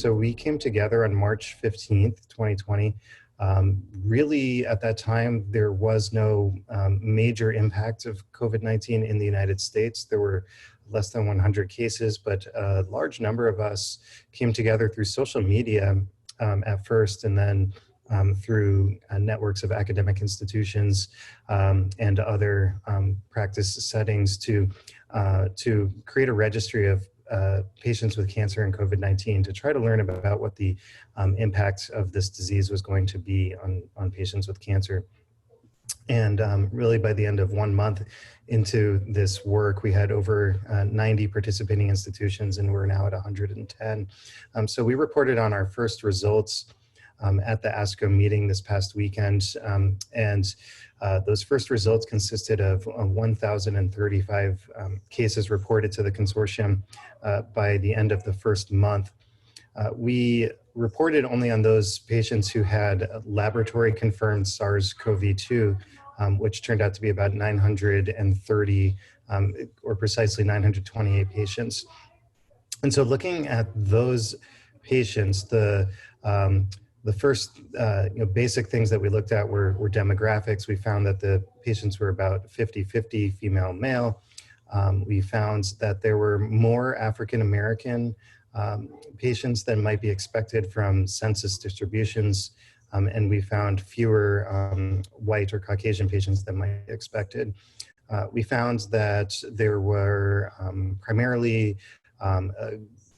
So we came together on March 15th, 2020. Really, at that time, there was no major impact of COVID-19 in the United States. There were less than 100 cases, but a large number of us came together through social media at first, and then through networks of academic institutions and other practice settings to create a registry of patients with cancer and COVID-19 to try to learn about what the impact of this disease was going to be on patients with cancer. And really by the end of 1 month into this work, we had over 90 participating institutions, and we're now at 110. So we reported on our first results at the ASCO meeting this past weekend, and those first results consisted of 1,035 cases reported to the consortium by the end of the first month. We reported only on those patients who had laboratory confirmed SARS-CoV-2, which turned out to be about 930, or precisely 928 patients. And so looking at those patients, the first basic things that we looked at were demographics. We found that the patients were about 50-50 female-male. We found that there were more African-American patients than might be expected from census distributions, and we found fewer white or Caucasian patients than might be expected. We found that there were primarily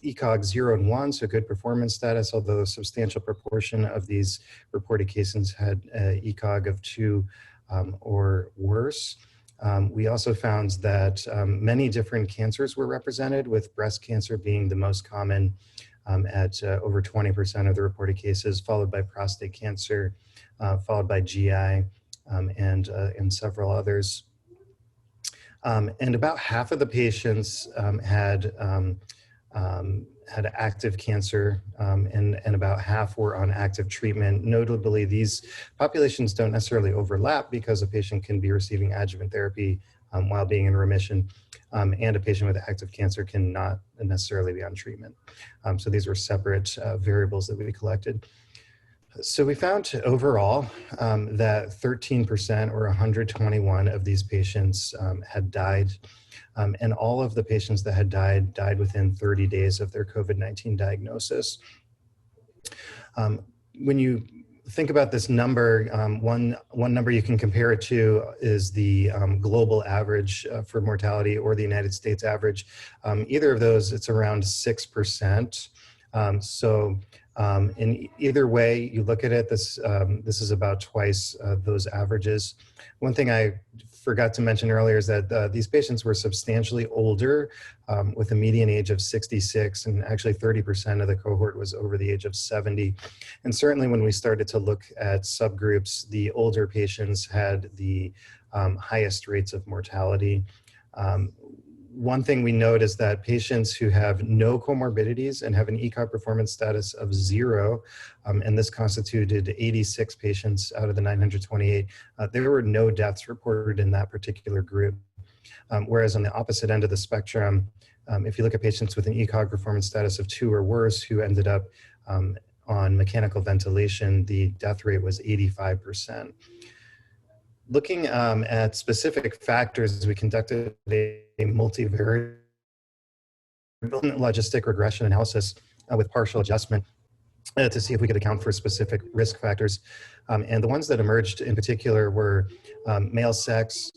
ECOG 0 and 1, so good performance status, although a substantial proportion of these reported cases had ECOG of 2 or worse. We also found that many different cancers were represented, with breast cancer being the most common at over 20% of the reported cases, followed by prostate cancer, followed by GI, and several others. And about half of the patients had active cancer, and about half were on active treatment. Notably, these populations don't necessarily overlap because a patient can be receiving adjuvant therapy while being in remission, and a patient with active cancer cannot necessarily be on treatment. So these were separate variables that we collected. So we found overall that 13%, or 121 of these patients had died, and all of the patients that had died within 30 days of their COVID-19 diagnosis. When you think about this number, one number you can compare it to is the global average for mortality, or the United States average. Either of those, it's around 6%. In either way you look at it, this is about twice those averages. One thing I forgot to mention earlier is that these patients were substantially older, with a median age of 66, and actually 30% of the cohort was over the age of 70. And certainly when we started to look at subgroups, the older patients had the highest rates of mortality. One thing we note is that patients who have no comorbidities and have an ECOG performance status of 0, and this constituted 86 patients out of the 928, there were no deaths reported in that particular group. Whereas on the opposite end of the spectrum, if you look at patients with an ECOG performance status of 2 or worse who ended up on mechanical ventilation, the death rate was 85%. Looking at specific factors, we conducted a multivariate logistic regression analysis with partial adjustment to see if we could account for specific risk factors. And the ones that emerged in particular were male sex,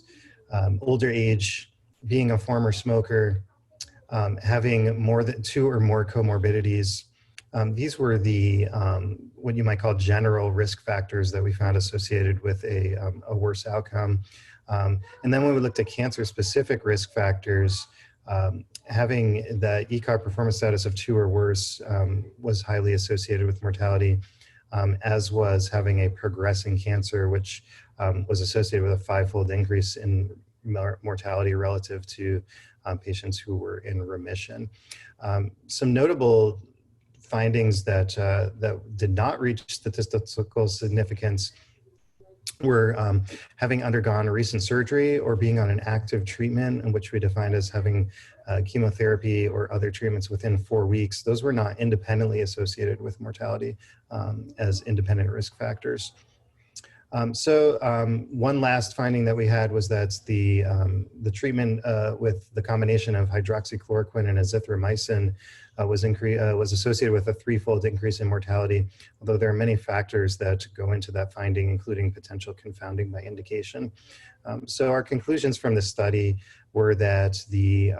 older age, being a former smoker, having more than 2 or more comorbidities. These were the what you might call general risk factors that we found associated with a worse outcome. And then when we looked at cancer-specific risk factors, having the ECOG performance status of 2 or worse was highly associated with mortality, as was having a progressing cancer, which was associated with a 5-fold increase in mortality relative to patients who were in remission. Some notable findings that did not reach statistical significance were having undergone a recent surgery or being on an active treatment, in which we defined as having chemotherapy or other treatments within 4 weeks. Those were not independently associated with mortality as independent risk factors. One last finding that we had was that the treatment with the combination of hydroxychloroquine and azithromycin was associated with a 3-fold increase in mortality, although there are many factors that go into that finding, including potential confounding by indication. So our conclusions from this study were that the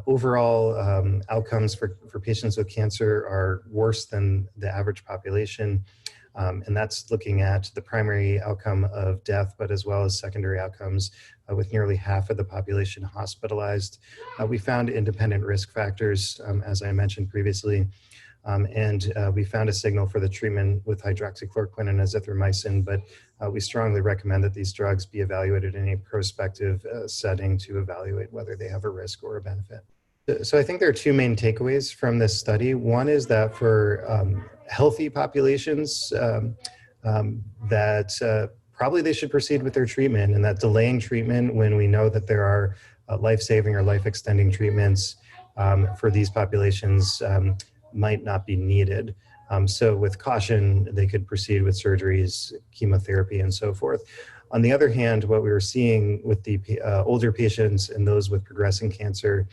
overall outcomes for patients with cancer are worse than the average population. And that's looking at the primary outcome of death, but as well as secondary outcomes with nearly half of the population hospitalized. We found independent risk factors, as I mentioned previously, and we found a signal for the treatment with hydroxychloroquine and azithromycin, but we strongly recommend that these drugs be evaluated in a prospective setting to evaluate whether they have a risk or a benefit. So I think there are 2 main takeaways from this study. One is that for healthy populations, that probably they should proceed with their treatment, and that delaying treatment when we know that there are life-saving or life-extending treatments for these populations might not be needed. So with caution, they could proceed with surgeries, chemotherapy, and so forth. On the other hand, what we were seeing with the older patients and those with progressing cancer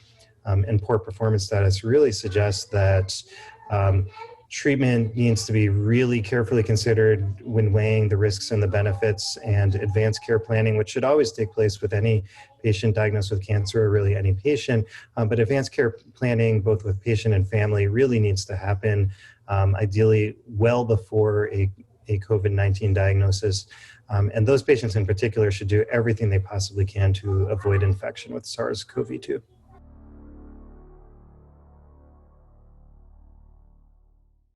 and poor performance status really suggests that treatment needs to be really carefully considered when weighing the risks and the benefits, and advanced care planning, which should always take place with any patient diagnosed with cancer, or really any patient, but advanced care planning, both with patient and family, really needs to happen ideally well before a COVID-19 diagnosis. And those patients in particular should do everything they possibly can to avoid infection with SARS-CoV-2.